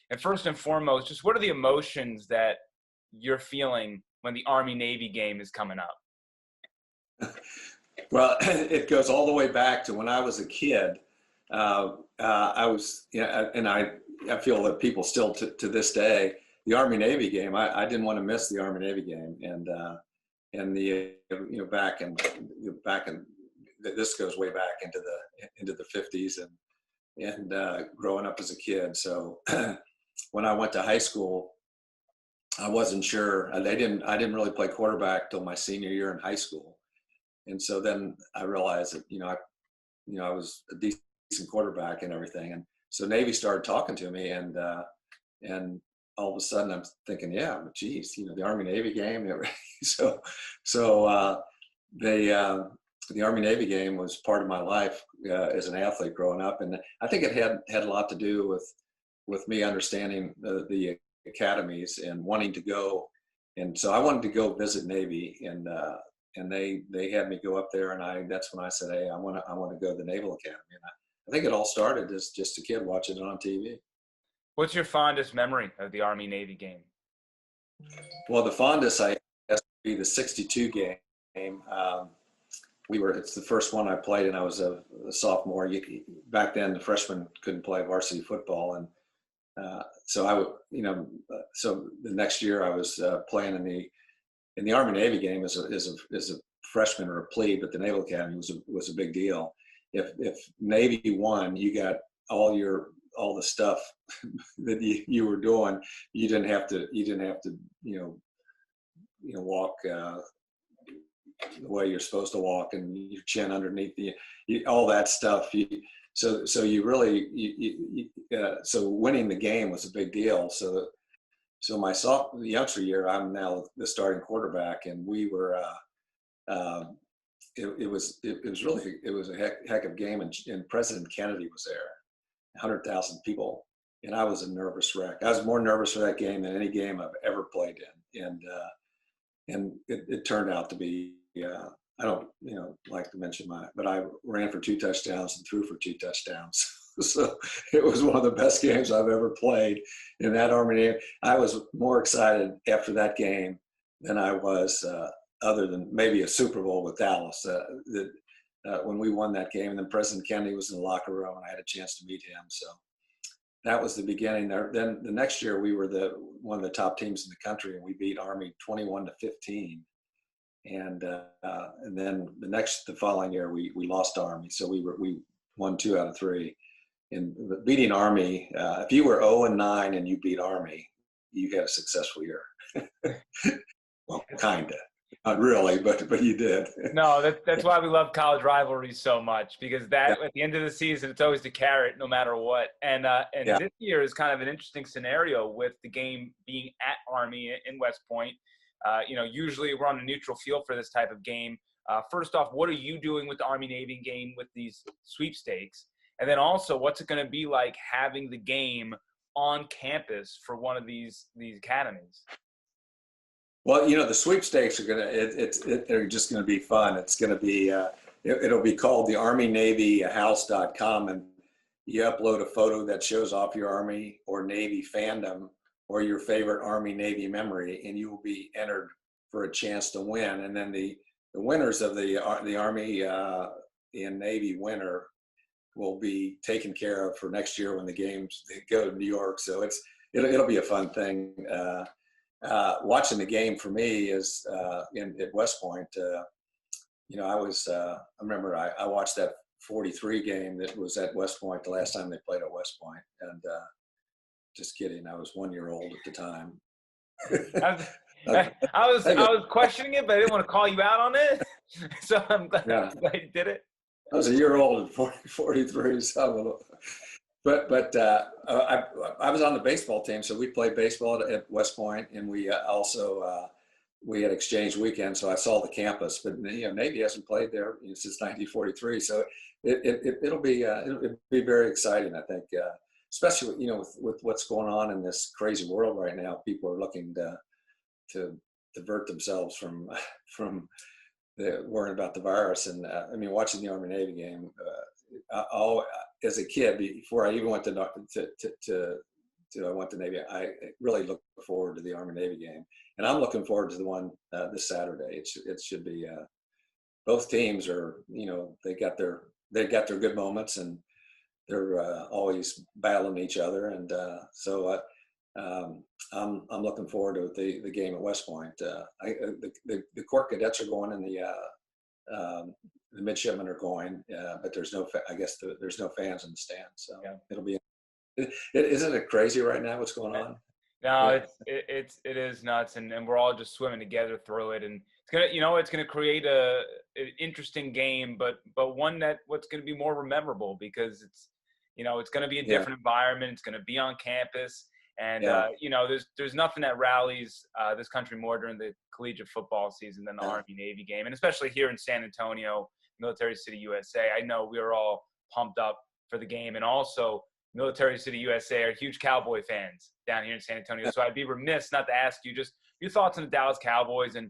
And first and foremost, just what are the emotions that you're feeling when the Army-Navy game is coming up? Well, it goes all the way back to when I was a kid. I was, and I feel that people still to this day, the Army-Navy game, I didn't want to miss the Army-Navy game. And back in, this goes way back into the 50s and growing up as a kid. So when I went to high school, I wasn't sure. I didn't really play quarterback till my senior year in high school. And so then I realized that, I was a decent quarterback and everything. And so Navy started talking to me, and all of a sudden I'm thinking, yeah, but geez, the Army-Navy game. The Army-Navy game was part of my life as an athlete growing up. And I think it had a lot to do with me understanding the academies and wanting to go. And so I wanted to go visit Navy, and they had me go up there, and that's when I said, hey, I want to go to the Naval Academy. And I think it all started as just a kid watching it on TV. What's your fondest memory of the Army-Navy game? Well, the fondest, I guess, would be the 62 game. It's the first one I played, and I was a sophomore. Back then, the freshmen couldn't play varsity football, and so the next year I was playing in the Army-Navy game as a freshman or a plebe at the Naval Academy was a big deal. If Navy won, you got all the stuff that you were doing. You didn't have to walk the way you're supposed to walk, and your chin underneath all that stuff. So winning the game was a big deal. So my youngster year, I'm now the starting quarterback, and we were. It was a heck of a game, and President Kennedy was there, 100,000 people, and I was a nervous wreck. I was more nervous for that game than any game I've ever played in, and it turned out to be. I don't like to mention but I ran for 2 touchdowns and threw for 2 touchdowns. So it was one of the best games I've ever played in that Army. I was more excited after that game than I was other than maybe a Super Bowl with Dallas. When we won that game, and then President Kennedy was in the locker room, and I had a chance to meet him. So that was the beginning there. Then the next year, we were one of the top teams in the country, and we beat Army 21-15. And then the following year, we lost Army. So we won 2 out of 3. And beating Army, if you were 0-9 and you beat Army, you had a successful year. Well, kinda, not really, but you did. No, that's why we love college rivalries so much, because at the end of the season, it's always the carrot, no matter what. And This year is kind of an interesting scenario with the game being at Army in West Point. Usually we're on a neutral field for this type of game. First off, what are you doing with the Army-Navy game with these sweepstakes? And then also, what's it going to be like having the game on campus for one of these academies? Well, the sweepstakes are they're just going to be fun. It's going to be it'll be called the ArmyNavyHouse.com, and you upload a photo that shows off your Army or Navy fandom or your favorite Army-Navy memory, and you will be entered for a chance to win. And then the winners of the Army and Navy winner will be taken care of for next year when they go to New York. So it'll be a fun thing. Watching the game for me is at West Point. I remember I watched that 43 game that was at West Point the last time they played at West Point, and just kidding, I was 1 year old at the time. I was questioning it, but I didn't want to call you out on it. So I'm glad you did it. I was a year old at 43, so but I was on the baseball team, so we played baseball at West Point, and we also we had exchange weekend, so I saw the campus. But Navy hasn't played there since 1943, so it'll be very exciting, I think, especially with what's going on in this crazy world right now. People are looking to divert themselves from worrying about the virus. And watching the Army-Navy game, as a kid, before I even went to I went to Navy. I really look forward to the Army-Navy game, and I'm looking forward to the one this Saturday. It should be. Both teams are, they got their good moments, and they're always battling each other, and so I'm looking forward to the game at West Point. The Corps cadets are going, and the midshipmen are going, but there's no, I guess there's no fans in the stands, so yeah. It'll be. Isn't it crazy right now what's going on? No, yeah. It is nuts, and we're all just swimming together through it, and it's gonna create an interesting game, but one what's gonna be more memorable because it's gonna be a different environment. It's gonna be on campus, and there's nothing that rallies this country more during the collegiate football season than the Army-Navy game, and especially here in San Antonio, Military City, USA. I know we are all pumped up for the game, and also Military City, USA are huge Cowboy fans down here in San Antonio. So I'd be remiss not to ask you just your thoughts on the Dallas Cowboys and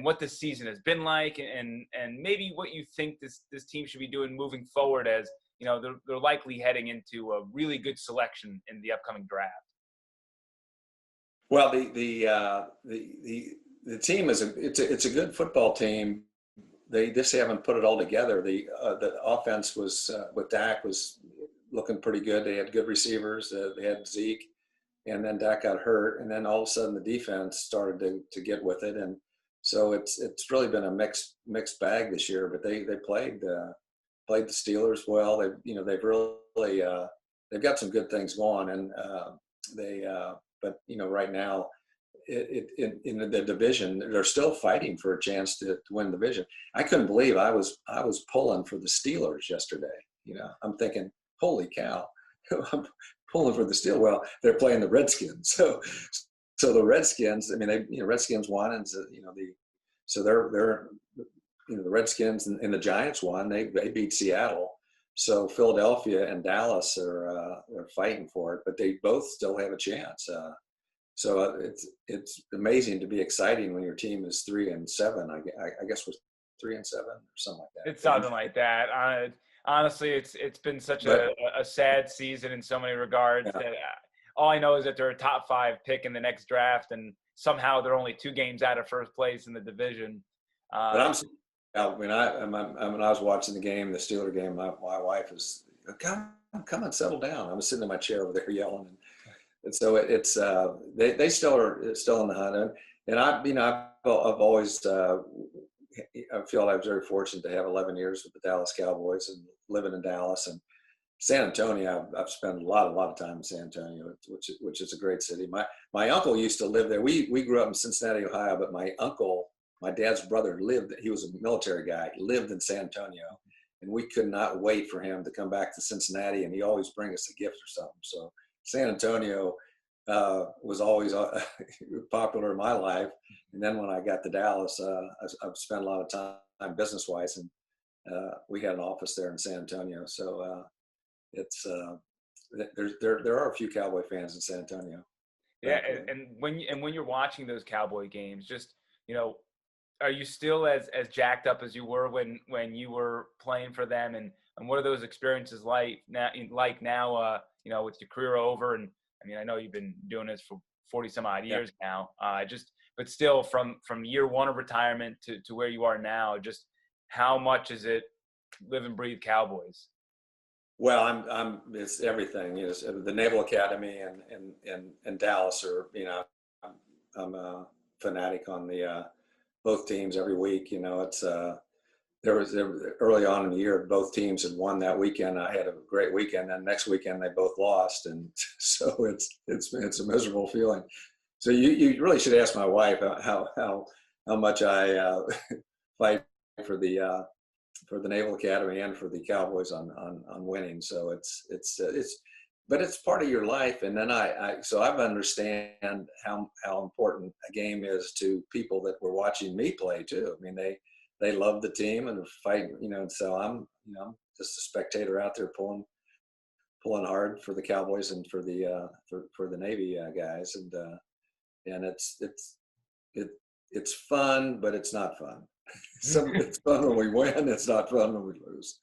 what this season has been like, and maybe what you think this team should be doing moving forward, as they're likely heading into a really good selection in the upcoming draft. Well, the team it's a good football team. They just haven't put it all together. The offense was with Dak was looking pretty good. They had good receivers. They had Zeke, and then Dak got hurt, and then all of a sudden the defense started to get with it, and so it's really been a mixed bag this year. But they played the Steelers well. They've really they've got some good things going, and but right now in the division they're still fighting for a chance to win the division. I couldn't believe I was pulling for the Steelers yesterday. I'm thinking, holy cow, I'm pulling for the Steelers. Well, they're playing the Redskins, so the Redskins. I mean, Redskins won, and so they're the Redskins and the Giants won. They beat Seattle. So Philadelphia and Dallas are fighting for it, but they both still have a chance. So it's amazing to be exciting when your team is 3-7. I guess we're 3-7 or something like that. It's something like that. Honestly, it's been such a sad season in so many regards that all I know is that they're a top 5 pick in the next draft, and somehow they're only 2 games out of first place in the division. But when I was watching the game, the Steeler game, my wife was, come on, settle down. I was sitting in my chair over there yelling, and so it's they still in the hunt, and I've always I feel I was very fortunate to have 11 years with the Dallas Cowboys and living in Dallas and San Antonio. I've spent a lot of time in San Antonio, which is a great city. My uncle used to live there. We grew up in Cincinnati, Ohio, but my uncle, my dad's brother, he was a military guy, lived in San Antonio, and we could not wait for him to come back to Cincinnati, and he always bring us a gift or something. So San Antonio was always popular in my life. And then when I got to Dallas, I've spent a lot of time business-wise, and we had an office there in San Antonio. So there are a few Cowboy fans in San Antonio. Yeah, and when you're watching those Cowboy games, just are you still as jacked up as you were when you were playing for them, and what are those experiences like now? With your career over, and I mean, I know you've been doing this for 40 some odd years now. But still, from year one of retirement to where you are now, just how much is it live and breathe Cowboys? Well, it's everything. The Naval Academy and Dallas are. I'm a fanatic on the both teams every week. It's there was early on in the year, both teams had won that weekend. I had a great weekend. Then next weekend they both lost, and so it's a miserable feeling. So you really should ask my wife how much I fight for the Naval Academy and for the Cowboys on winning. So but it's part of your life. And then so I understand how important a game is to people that were watching me play too. I mean, they love the team and fight, and so I'm just a spectator out there pulling hard for the Cowboys and for the Navy guys, and it's fun, but it's not fun. It's fun when we win. It's not fun when we lose.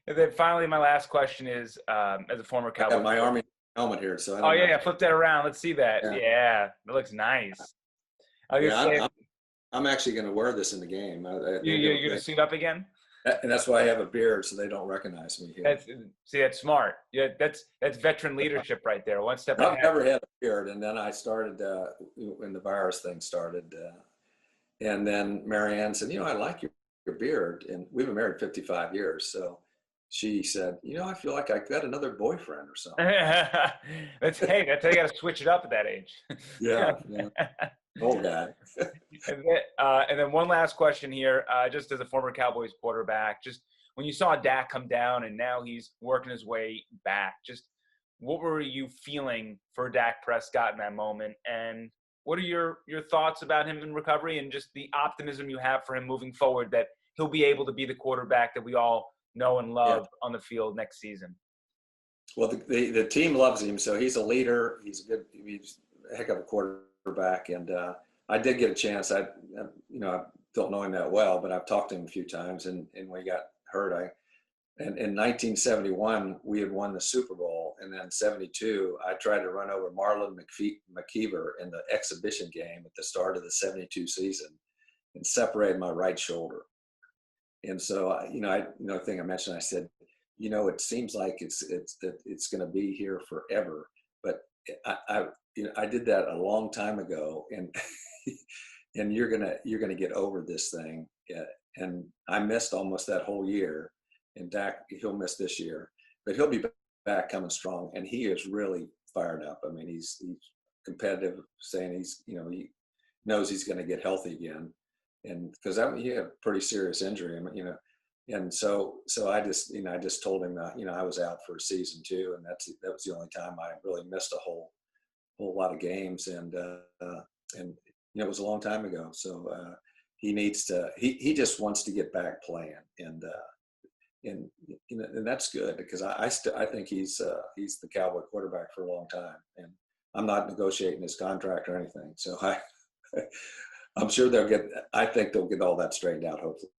And then finally, my last question is, as a former Cowboy, my Army helmet here, so I Oh don't know. yeah, flip that around. Let's see that. Yeah, Yeah, that looks nice. I was yeah. gonna say, I'm actually going to wear this in the game. you're gonna suit up again? And that's why I have a beard, so they don't recognize me here. That's smart. Yeah, that's veteran leadership right there. One step I've ahead. never had a beard, and then I started when the virus thing started, and then Marianne said, "I like your beard," and we've been married 55 years, so she said, "I feel like I got another boyfriend or something." That's how you got to switch it up at that age. Yeah, old guy. And then one last question here, just as a former Cowboys quarterback, just when you saw Dak come down and now he's working his way back, just what were you feeling for Dak Prescott in that moment? And what are your thoughts about him in recovery and just the optimism you have for him moving forward that he'll be able to be the quarterback that we all know and love on the field next season? Well, the team loves him, so he's a leader. He's a heck of a quarterback, and I did get a chance. I don't know him that well, but I've talked to him a few times. And when he got hurt, and in 1971 we had won the Super Bowl, and then 72 I tried to run over Marlon McKeever in the exhibition game at the start of the 72 season, and separated my right shoulder. And so the thing I mentioned, I said, it seems like it's going to be here forever, but I did that a long time ago, and and you're gonna get over this thing. And I missed almost that whole year, and Dak, he'll miss this year, but he'll be back coming strong, and he is really fired up. I mean, he's competitive, saying he knows he's going to get healthy again, and because he had a pretty serious injury, and so I just told him I was out for season 2, and that was the only time I really missed a whole lot of games, and it was a long time ago. So he needs to. He just wants to get back playing, and that's good, because I think he's the Cowboy quarterback for a long time, and I'm not negotiating his contract or anything. So I'm sure I think they'll get all that straightened out, hopefully.